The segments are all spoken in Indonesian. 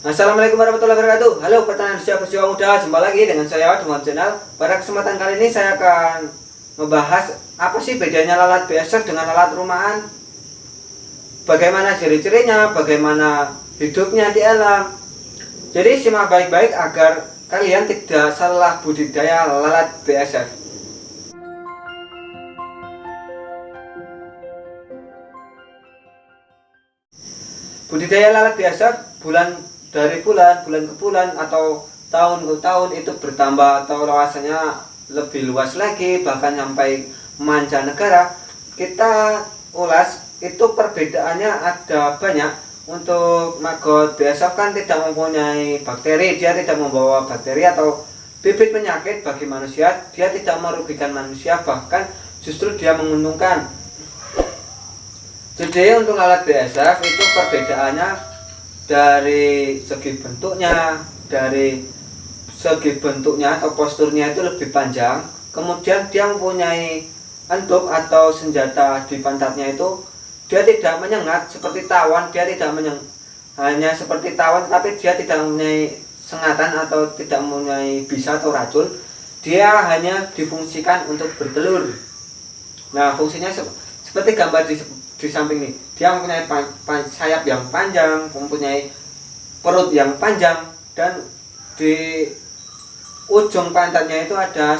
Assalamualaikum warahmatullahi wabarakatuh. Halo petani usia muda, jumpa lagi dengan saya Dumam Channel. Pada kesempatan kali ini saya akan membahas apa sih bedanya lalat BASF dengan lalat rumahan, bagaimana ciri-cirinya, bagaimana hidupnya di alam. Jadi simak baik-baik agar kalian tidak salah budidaya lalat BASF. Budidaya lalat BASF dari bulan ke bulan atau tahun ke tahun itu bertambah atau luasannya lebih luas lagi, bahkan sampai mancanegara. Kita ulas itu perbedaannya ada banyak. Untuk maggot BASF kan tidak mempunyai bakteri, dia tidak membawa bakteri atau bibit penyakit bagi manusia, dia tidak merugikan manusia, bahkan justru dia menguntungkan. Jadi untuk lalat BASF itu perbedaannya dari segi bentuknya, atau posturnya itu lebih panjang. Kemudian dia mempunyai entuk atau senjata di pantatnya itu dia tidak menyengat seperti tawon, hanya seperti tawon, tapi dia tidak mempunyai sengatan atau tidak mempunyai bisa atau racun. Dia hanya difungsikan untuk bertelur. Nah, fungsinya seperti gambar di samping ini. Dia mempunyai sayap yang panjang, mempunyai perut yang panjang, dan di ujung pantatnya itu ada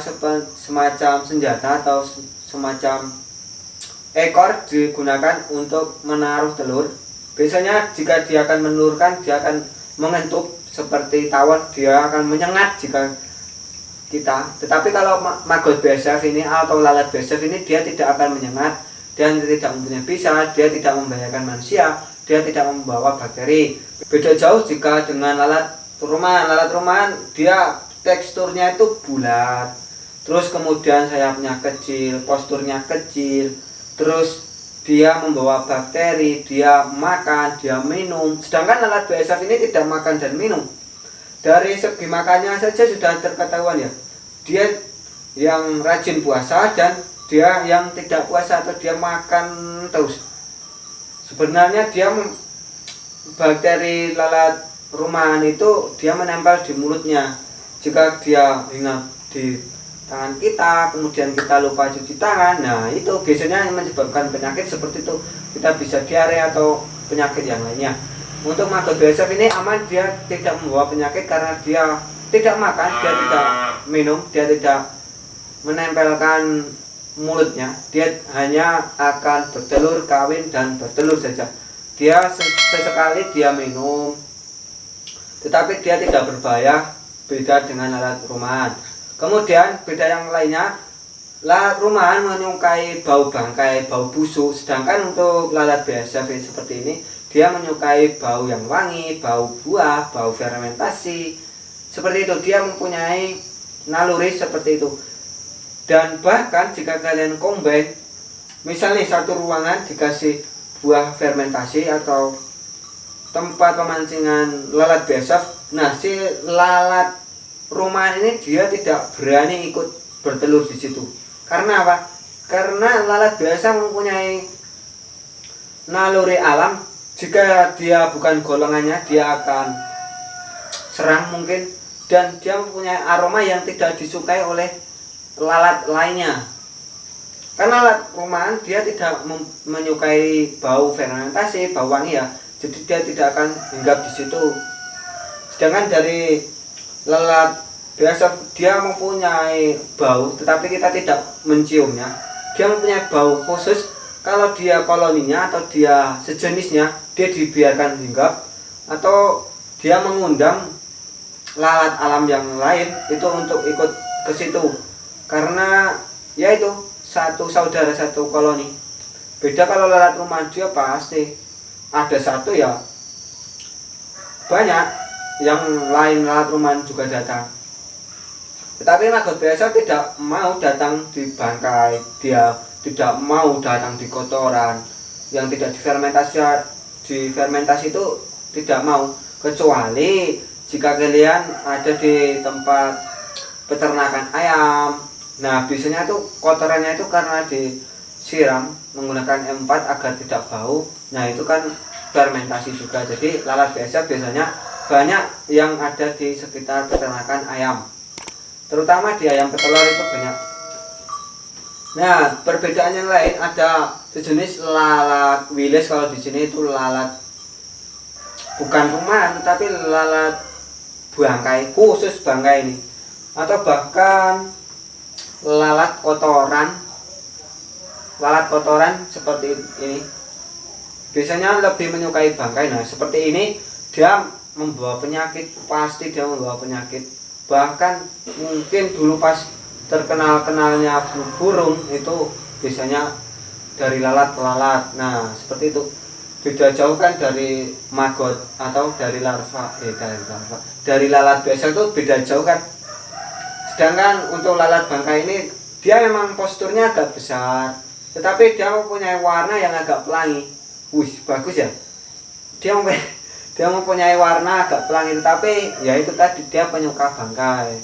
semacam senjata atau semacam ekor digunakan untuk menaruh telur. Biasanya jika dia akan menelurkan, dia akan mengentuk seperti tawon, dia akan menyengat jika kita. Tetapi kalau maggot BASF ini atau lalat BASF ini, dia tidak akan menyengat, dia tidak mempunyai bisa, dia tidak membahayakan manusia, dia tidak membawa bakteri. Beda jauh jika dengan lalat rumahan. Lalat rumahan dia teksturnya itu bulat, terus kemudian sayapnya kecil, posturnya kecil, terus dia membawa bakteri, dia makan, dia minum. Sedangkan lalat BASF ini tidak makan dan minum. Dari segi makannya saja sudah terketahuan ya, dia yang rajin puasa dan dia yang tidak puasa atau dia makan terus. Sebenarnya bakteri lalat rumahan itu dia menempel di mulutnya. Jika dia hinggap di tangan kita, kemudian kita lupa cuci tangan, nah itu biasanya menyebabkan penyakit seperti itu. Kita bisa diare atau penyakit yang lainnya. Untuk maggot BASF ini aman, dia tidak membawa penyakit karena dia tidak makan, dia tidak minum, dia tidak menempelkan mulutnya, dia hanya akan bertelur, kawin dan bertelur saja. Dia sesekali dia minum, tetapi dia tidak berbahaya, beda dengan lalat rumahan. Kemudian beda yang lainnya, lalat rumahan menyukai bau bangkai, bau busuk, sedangkan untuk lalat BASF seperti ini dia menyukai bau yang wangi, bau buah, bau fermentasi. Seperti itu, dia mempunyai naluri seperti itu. Dan bahkan jika kalian combine, misalnya satu ruangan dikasih buah fermentasi atau tempat pemancingan lalat BASF, nah si lalat rumahan ini dia tidak berani ikut bertelur di situ. Karena apa? Karena lalat BASF mempunyai naluri alam. Jika dia bukan golongannya, dia akan serang mungkin, dan dia mempunyai aroma yang tidak disukai oleh lalat lainnya. Karena lalat rumahan dia tidak menyukai bau fermentasi, bau wangi ya, jadi dia tidak akan hinggap di situ. Sedangkan dari lalat BASF dia mempunyai bau, tetapi kita tidak menciumnya. Dia mempunyai bau khusus. Kalau dia koloninya atau dia sejenisnya, dia dibiarkan hinggap, atau dia mengundang lalat alam yang lain itu untuk ikut ke situ. Karena ya itu satu saudara, satu koloni. Beda kalau lalat rumahan, dia pasti ada satu ya banyak yang lain lalat rumahan juga datang. Tetapi maggot BASF tidak mau datang di bangkai, dia tidak mau datang di kotoran yang tidak difermentasi itu tidak mau, kecuali jika kalian ada di tempat peternakan ayam. Nah biasanya itu kotorannya itu karena disiram menggunakan M4 agar tidak bau. Nah itu kan fermentasi juga. Jadi lalat BASF biasanya banyak yang ada di sekitar peternakan ayam, terutama di ayam petelur itu banyak. Nah, perbedaan yang lain ada sejenis lalat wilis. Kalau di sini itu lalat bukan rumahan tetapi lalat bangkai, khusus bangkai ini, atau bahkan lalat kotoran seperti ini. Biasanya lebih menyukai bangkai. Nah, seperti ini dia membawa penyakit, pasti dia membawa penyakit. Bahkan mungkin dulu pas terkenalnya burung itu biasanya dari lalat. Nah, seperti itu. Beda jauh kan dari maggot atau dari dari lalat biasa itu beda jauh kan. Sedangkan untuk lalat bangkai ini dia memang posturnya agak besar, tetapi dia mempunyai warna yang agak pelangi. Wih, bagus ya. Dia mempunyai warna agak pelangi, tetapi ya itu tadi dia penyuka bangkai.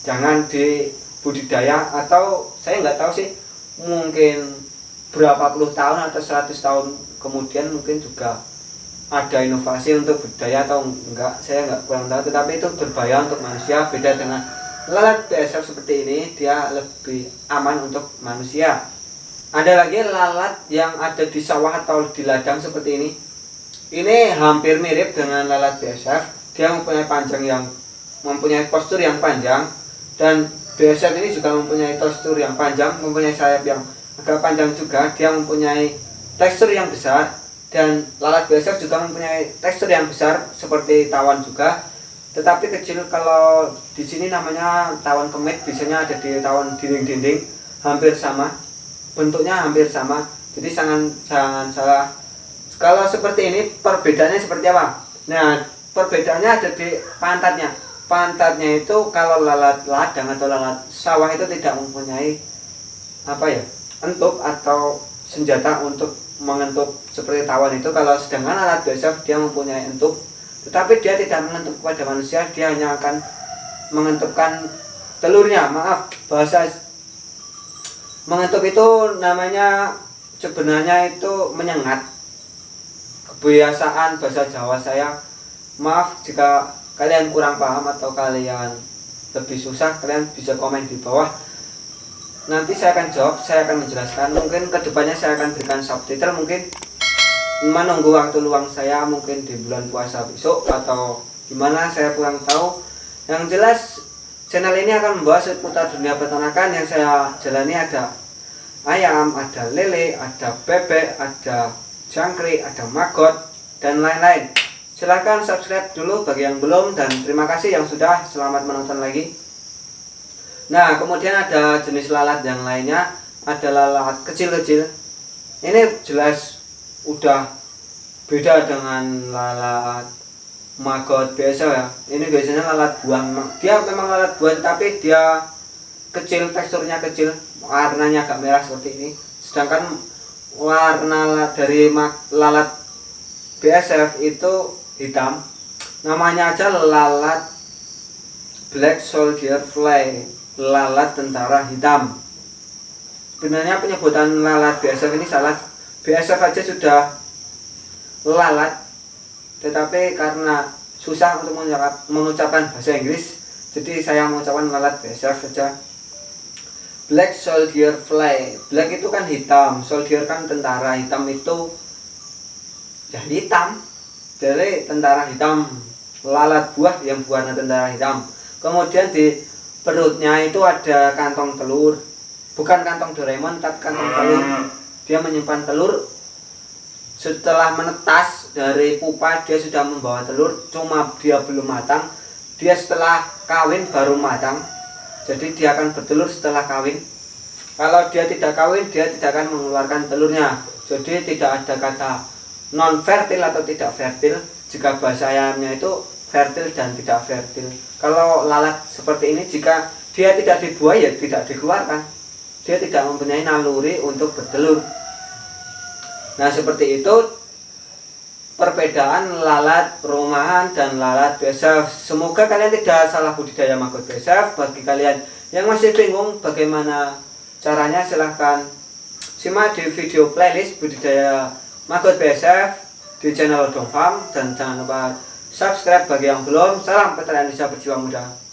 Jangan dibudidaya, atau saya nggak tahu sih, mungkin berapa puluh tahun atau 100 tahun kemudian mungkin juga ada inovasi untuk budidaya atau enggak, saya nggak kurang tahu. Tetapi itu berbahaya untuk manusia. Beda dengan lalat BSF seperti ini, dia lebih aman untuk manusia. Ada lagi lalat yang ada di sawah atau di ladang seperti ini. Ini hampir mirip dengan lalat BSF. Dia mempunyai postur yang panjang, dan BSF ini juga mempunyai postur yang panjang, mempunyai sayap yang agak panjang juga. Dia mempunyai tekstur yang besar, dan lalat BSF juga mempunyai tekstur yang besar seperti tawon juga, tetapi kecil. Kalau di sini namanya tawon kemit, biasanya ada di tawon dinding-dinding, hampir sama, bentuknya hampir sama, jadi jangan salah. Kalau seperti ini perbedaannya seperti apa? Nah, perbedaannya ada di pantatnya. Pantatnya itu kalau lalat ladang atau lalat sawah itu tidak mempunyai entup atau senjata untuk mengentup seperti tawon itu. Kalau sedangkan lalat BSF dia mempunyai entup, tetapi dia tidak mengentup kepada manusia, dia hanya akan mengentupkan telurnya. Bahasa mengentup itu namanya sebenarnya itu menyengat. Kebiasaan bahasa Jawa saya. Maaf jika kalian kurang paham atau kalian lebih susah, kalian bisa komen di bawah. Nanti saya akan jawab, saya akan menjelaskan. Mungkin kedepannya saya akan berikan subtitle, mungkin menunggu waktu luang saya, mungkin di bulan puasa besok atau gimana, saya kurang tahu. Yang jelas channel ini akan membahas seputar dunia peternakan. Yang saya jalani ada ayam, ada lele, ada bebek, ada jangkrik, ada maggot, dan lain-lain. Silahkan subscribe dulu bagi yang belum, dan terima kasih yang sudah. Selamat menonton lagi. Nah, kemudian ada jenis lalat yang lainnya, ada lalat kecil-kecil. Ini jelas udah beda dengan lalat maggot biasa ya. Ini biasanya lalat buah. Dia memang lalat buah, tapi dia kecil, teksturnya kecil, warnanya agak merah seperti ini. Sedangkan warna dari lalat BSF itu hitam. Namanya aja lalat Black Soldier Fly, lalat tentara hitam. Sebenarnya penyebutan lalat BSF ini salah. BSF aja sudah lalat, tetapi karena susah untuk mengucapkan bahasa Inggris, jadi saya mengucapkan lalat BSF saja. Black Soldier Fly. Black itu kan hitam, soldier kan tentara, hitam itu ya hitam, jadi tentara hitam. Lalat buah yang buahnya tentara hitam. Kemudian di perutnya itu ada kantong telur, bukan kantong Doraemon tapi kantong telur. Dia menyimpan telur. Setelah menetas dari pupa, dia sudah membawa telur, cuma dia belum matang. Dia setelah kawin baru matang, jadi dia akan bertelur setelah kawin. Kalau dia tidak kawin, dia tidak akan mengeluarkan telurnya. Jadi tidak ada kata non fertil atau tidak fertil. Jika bahasa ayamnya itu fertil dan tidak fertil. Kalau lalat seperti ini, jika dia tidak dibuai ya tidak dikeluarkan. Dia tidak mempunyai naluri untuk bertelur. Nah, seperti itu perbedaan lalat rumahan dan lalat BSF. Semoga kalian tidak salah budidaya maggot BSF. Bagi kalian yang masih bingung bagaimana caranya, silahkan simak di video playlist budidaya maggot BSF di channel Odong Farm. Dan jangan lupa subscribe bagi yang belum. Salam Petra Indonesia Berjiwa Muda.